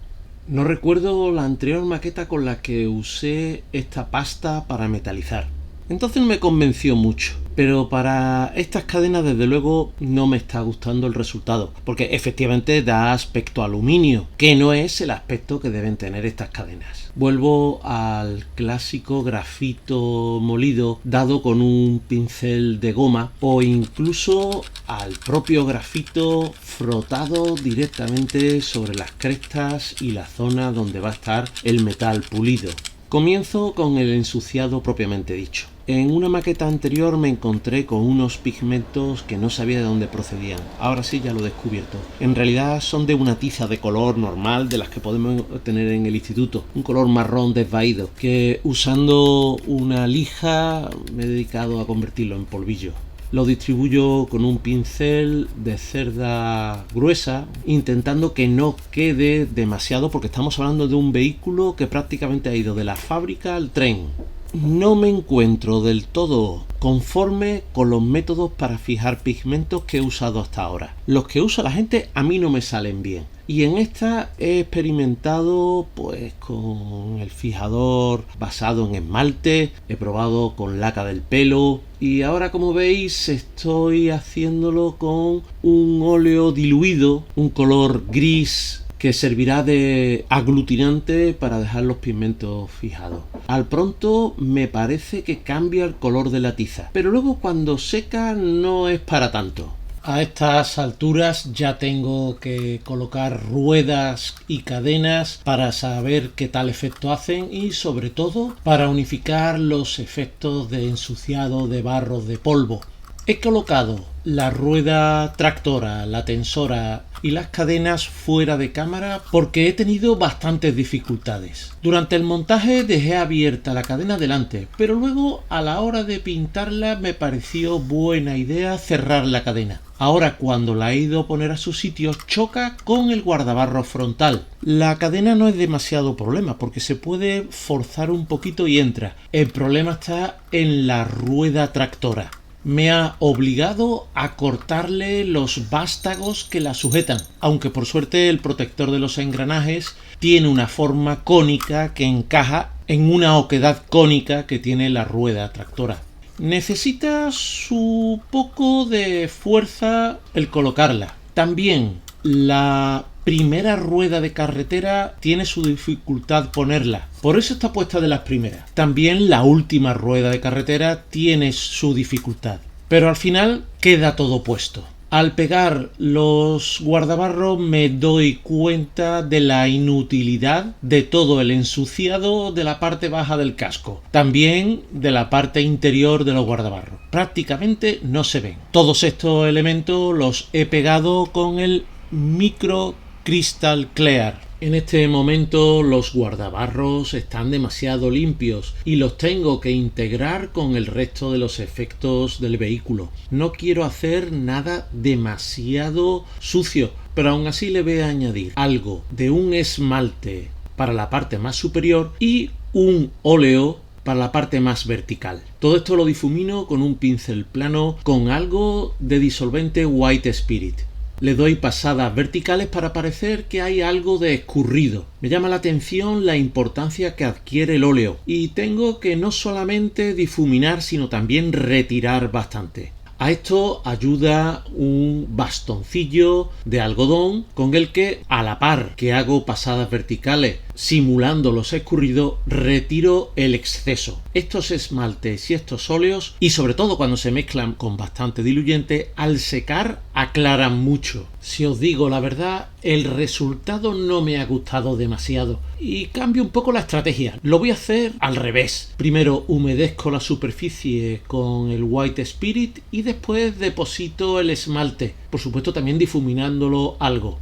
No recuerdo la anterior maqueta con la que usé esta pasta para metalizar. Entonces me convenció mucho, pero para estas cadenas desde luego no me está gustando el resultado, porque efectivamente da aspecto aluminio, que no es el aspecto que deben tener estas cadenas. Vuelvo al clásico grafito molido dado con un pincel de goma o incluso al propio grafito frotado directamente sobre las crestas y la zona donde va a estar el metal pulido. Comienzo con el ensuciado propiamente dicho. En una maqueta anterior me encontré con unos pigmentos que no sabía de dónde procedían. Ahora sí ya lo he descubierto. En realidad son de una tiza de color normal de las que podemos tener en el instituto. Un color marrón desvaído que usando una lija me he dedicado a convertirlo en polvillo. Lo distribuyo con un pincel de cerda gruesa, intentando que no quede demasiado porque estamos hablando de un vehículo que prácticamente ha ido de la fábrica al tren. No me encuentro del todo conforme con los métodos para fijar pigmentos que he usado hasta ahora. Los que usa la gente a mí no me salen bien. Y en esta he experimentado pues con el fijador basado en esmalte, he probado con laca del pelo y ahora como veis estoy haciéndolo con un óleo diluido, un color gris que servirá de aglutinante para dejar los pigmentos fijados. Al pronto me parece que cambia el color de la tiza, pero luego cuando seca no es para tanto. A estas alturas ya tengo que colocar ruedas y cadenas para saber qué tal efecto hacen y sobre todo para unificar los efectos de ensuciado, de barro, de polvo. He colocado la rueda tractora, la tensora y las cadenas fuera de cámara porque he tenido bastantes dificultades. Durante el montaje dejé abierta la cadena delante, pero luego a la hora de pintarla me pareció buena idea cerrar la cadena. Ahora cuando la he ido a poner a su sitio choca con el guardabarros frontal. La cadena no es demasiado problema porque se puede forzar un poquito y entra. El problema está en la rueda tractora. Me ha obligado a cortarle los vástagos que la sujetan, aunque por suerte el protector de los engranajes tiene una forma cónica que encaja en una oquedad cónica que tiene la rueda tractora. Necesita su poco de fuerza el colocarla. También la primera rueda de carretera tiene su dificultad ponerla, por eso está puesta de las primeras. También la última rueda de carretera tiene su dificultad, pero al final queda todo puesto. Al pegar los guardabarros me doy cuenta de la inutilidad de todo el ensuciado de la parte baja del casco, también de la parte interior de los guardabarros. Prácticamente no se ven. Todos estos elementos los he pegado con el Micro Crystal Clear. En este momento los guardabarros están demasiado limpios y los tengo que integrar con el resto de los efectos del vehículo. No quiero hacer nada demasiado sucio, pero aún así le voy a añadir algo de un esmalte para la parte más superior y un óleo para la parte más vertical. Todo esto lo difumino con un pincel plano con algo de disolvente White Spirit. Le doy pasadas verticales para parecer que hay algo de escurrido. Me llama la atención la importancia que adquiere el óleo y tengo que no solamente difuminar sino también retirar bastante. A esto ayuda un bastoncillo de algodón con el que, a la par que hago pasadas verticales simulando los escurridos, retiro el exceso. Estos esmaltes y estos óleos, y sobre todo cuando se mezclan con bastante diluyente, al secar aclaran mucho. Si os digo la verdad, el resultado no me ha gustado demasiado y cambio un poco la estrategia. Lo voy a hacer al revés. Primero humedezco la superficie con el White Spirit y después deposito el esmalte, por supuesto también difuminándolo algo.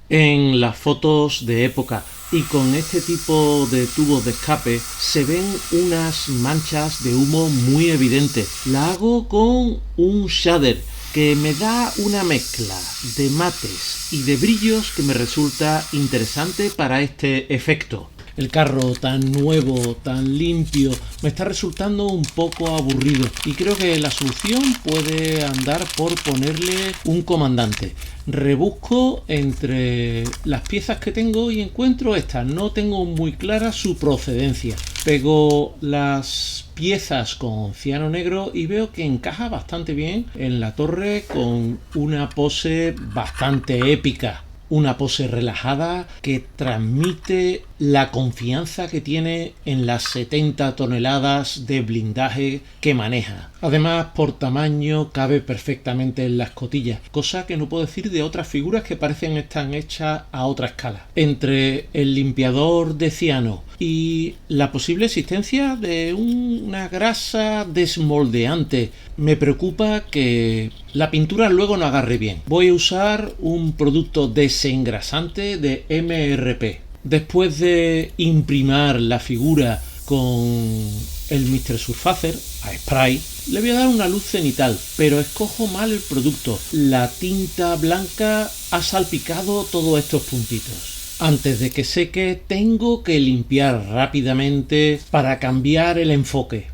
En las fotos de época y con este tipo de tubos de escape se ven unas manchas de humo muy evidentes. La hago con un shader que me da una mezcla de mates y de brillos que me resulta interesante para este efecto. El carro tan nuevo, tan limpio, me está resultando un poco aburrido y creo que la solución puede andar por ponerle un comandante. Rebusco entre las piezas que tengo y encuentro estas. No tengo muy clara su procedencia. Pego las piezas con ciano negro y veo que encaja bastante bien en la torre con una pose bastante épica. Una pose relajada que transmite la confianza que tiene en las 70 toneladas de blindaje que maneja. Además, por tamaño cabe perfectamente en la escotilla, cosa que no puedo decir de otras figuras que parecen están hechas a otra escala. Entre el limpiador de ciano y la posible existencia de una grasa desmoldeante, me preocupa que la pintura luego no agarre bien. Voy a usar un producto desengrasante de MRP. Después de imprimir la figura con el Mr. Surfacer a spray, le voy a dar una luz cenital, pero escojo mal el producto. La tinta blanca ha salpicado todos estos puntitos. Antes de que seque, tengo que limpiar rápidamente para cambiar el enfoque.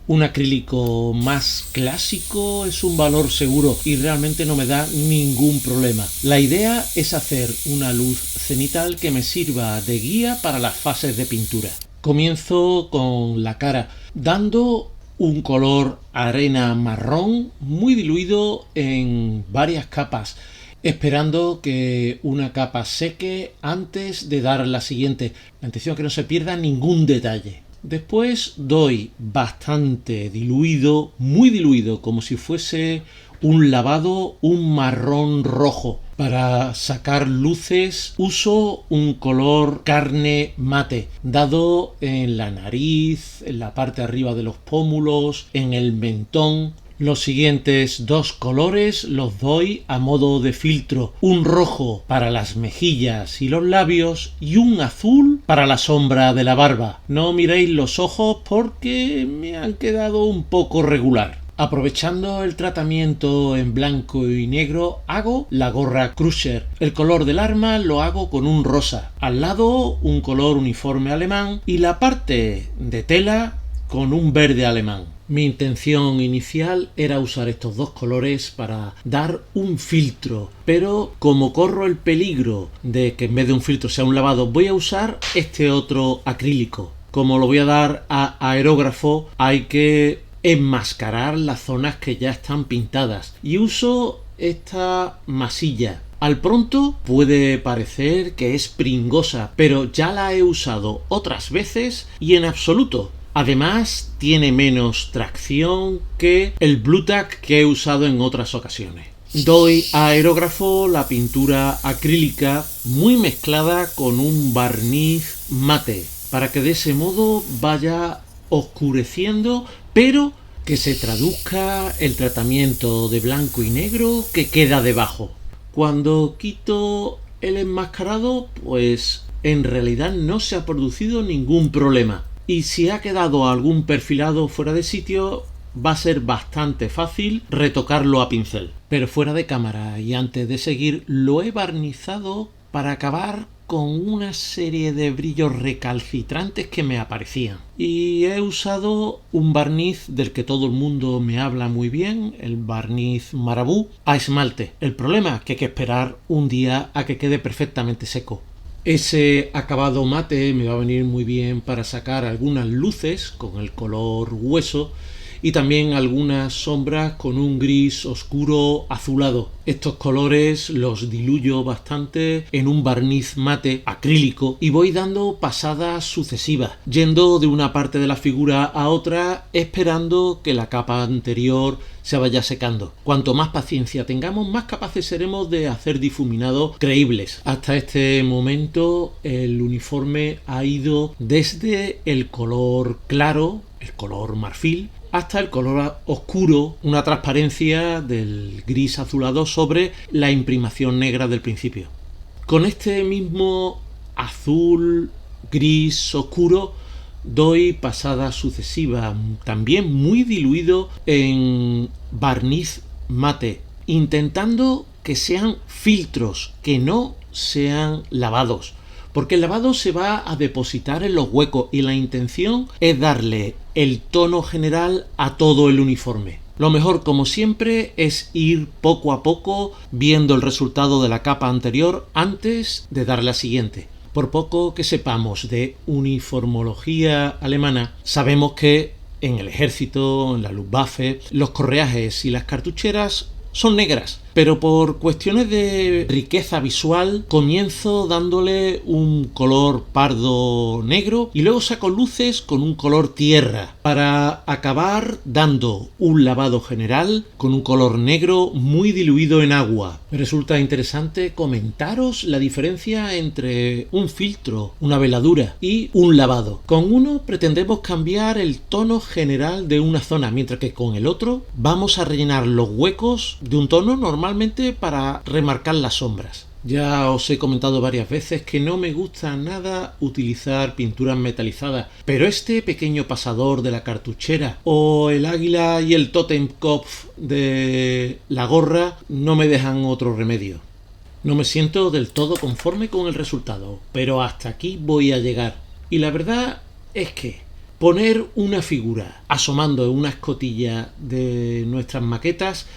Un acrílico más clásico es un valor seguro y realmente no me da ningún problema. La idea es hacer una luz cenital que me sirva de guía para las fases de pintura. Comienzo con la cara, dando un color arena marrón muy diluido en varias capas, esperando que una capa seque antes de dar la siguiente. La intención es que no se pierda ningún detalle. Después doy bastante diluido, muy diluido, como si fuese un lavado, un marrón rojo. Para sacar luces uso un color carne mate, dado en la nariz, en la parte de arriba de los pómulos, en el mentón. Los siguientes dos colores los doy a modo de filtro, un rojo para las mejillas y los labios y un azul para la sombra de la barba. No miréis los ojos porque me han quedado un poco regular. Aprovechando el tratamiento en blanco y negro, hago la gorra Crusher. El color del arma lo hago con un rosa. Al lado un color uniforme alemán y la parte de tela con un verde alemán. Mi intención inicial era usar estos dos colores para dar un filtro, pero como corro el peligro de que en vez de un filtro sea un lavado, voy a usar este otro acrílico. Como lo voy a dar a aerógrafo, hay que enmascarar las zonas que ya están pintadas y uso esta masilla. Al pronto puede parecer que es pringosa, pero ya la he usado otras veces y en absoluto. Además, tiene menos tracción que el Blu Tack que he usado en otras ocasiones. Doy a aerógrafo la pintura acrílica muy mezclada con un barniz mate, para que de ese modo vaya oscureciendo, pero que se traduzca el tratamiento de blanco y negro que queda debajo. Cuando quito el enmascarado, pues en realidad no se ha producido ningún problema. Y si ha quedado algún perfilado fuera de sitio, va a ser bastante fácil retocarlo a pincel. Pero fuera de cámara y antes de seguir, lo he barnizado para acabar con una serie de brillos recalcitrantes que me aparecían. Y he usado un barniz del que todo el mundo me habla muy bien, el barniz Marabou, a esmalte. El problema es que hay que esperar un día a que quede perfectamente seco. Ese acabado mate me va a venir muy bien para sacar algunas luces con el color hueso y también algunas sombras con un gris oscuro azulado. Estos colores los diluyo bastante en un barniz mate acrílico y voy dando pasadas sucesivas, yendo de una parte de la figura a otra, esperando que la capa anterior se vaya secando. Cuanto más paciencia tengamos, más capaces seremos de hacer difuminados creíbles. Hasta este momento el uniforme ha ido desde el color claro, el color marfil, hasta el color oscuro, una transparencia del gris azulado sobre la imprimación negra del principio. Con este mismo azul gris oscuro doy pasadas sucesivas, también muy diluido en barniz mate, intentando que sean filtros, que no sean lavados, porque el lavado se va a depositar en los huecos y la intención es darle el tono general a todo el uniforme. Lo mejor, como siempre, es ir poco a poco viendo el resultado de la capa anterior antes de dar la siguiente. Por poco que sepamos de uniformología alemana, sabemos que en el ejército, en la Luftwaffe, los correajes y las cartucheras son negras, pero por cuestiones de riqueza visual comienzo dándole un color pardo negro y luego saco luces con un color tierra para acabar dando un lavado general con un color negro muy diluido en agua. Me resulta interesante comentaros la diferencia entre un filtro, una veladura y un lavado. Con uno pretendemos cambiar el tono general de una zona, mientras que con el otro vamos a rellenar los huecos de un tono normalmente para remarcar las sombras. Ya os he comentado varias veces que no me gusta nada utilizar pinturas metalizadas, pero este pequeño pasador de la cartuchera o el águila y el Totenkopf de la gorra no me dejan otro remedio. No me siento del todo conforme con el resultado, pero hasta aquí voy a llegar. Y la verdad es que poner una figura asomando en una escotilla de nuestras maquetas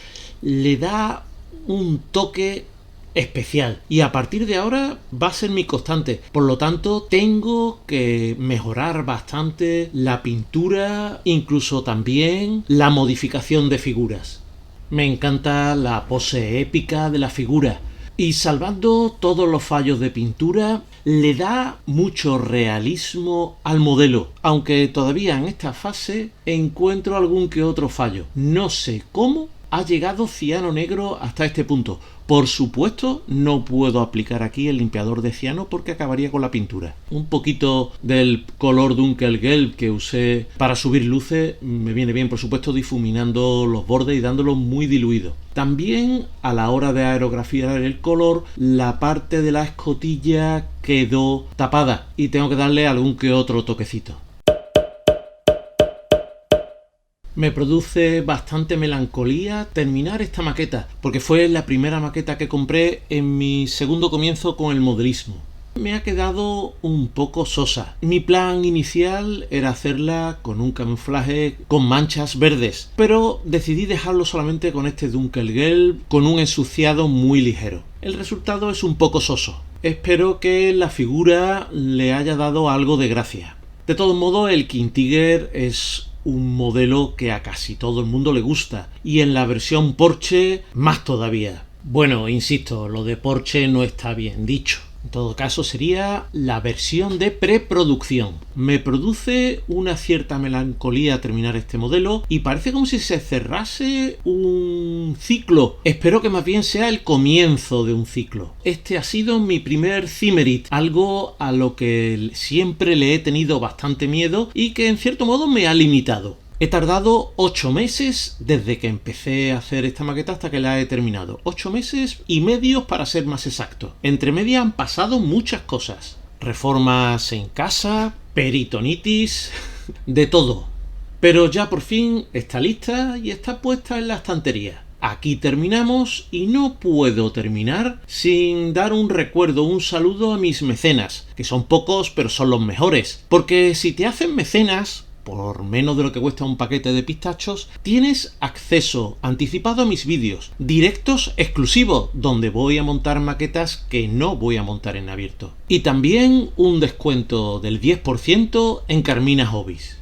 le da un toque especial y a partir de ahora va a ser mi constante. Por lo tanto, tengo que mejorar bastante la pintura, incluso también la modificación de figuras. Me encanta la pose épica de la figura y, salvando todos los fallos de pintura, le da mucho realismo al modelo, aunque todavía en esta fase encuentro algún que otro fallo. No sé cómo ha llegado ciano negro hasta este punto. Por supuesto, no puedo aplicar aquí el limpiador de ciano porque acabaría con la pintura. Un poquito del color Dunkelgelb que usé para subir luces me viene bien, por supuesto, difuminando los bordes y dándolos muy diluidos. También, a la hora de aerografiar el color, la parte de la escotilla quedó tapada y tengo que darle algún que otro toquecito. Me produce bastante melancolía terminar esta maqueta, porque fue la primera maqueta que compré en mi segundo comienzo con el modelismo. Me ha quedado un poco sosa. Mi plan inicial era hacerla con un camuflaje con manchas verdes, pero decidí dejarlo solamente con este Dunkelgelb con un ensuciado muy ligero. El resultado es un poco soso. Espero que la figura le haya dado algo de gracia. De todos modos, el King Tiger es un modelo que a casi todo el mundo le gusta, y en la versión Porsche más todavía. Bueno, insisto, lo de Porsche no está bien dicho. En todo caso, sería la versión de preproducción. Me produce una cierta melancolía terminar este modelo y parece como si se cerrase un ciclo. Espero que más bien sea el comienzo de un ciclo. Este ha sido mi primer Zimmerit, algo a lo que siempre le he tenido bastante miedo y que en cierto modo me ha limitado. He tardado 8 meses desde que empecé a hacer esta maqueta hasta que la he terminado. 8 meses y medio para ser más exacto. Entre medias han pasado muchas cosas. Reformas en casa, peritonitis, de todo. Pero ya por fin está lista y está puesta en la estantería. Aquí terminamos y no puedo terminar sin dar un recuerdo, un saludo a mis mecenas, que son pocos pero son los mejores. Porque si te hacen mecenas por menos de lo que cuesta un paquete de pistachos, tienes acceso anticipado a mis vídeos, directos exclusivos, donde voy a montar maquetas que no voy a montar en abierto. Y también un descuento del 10% en Carmina Hobbies.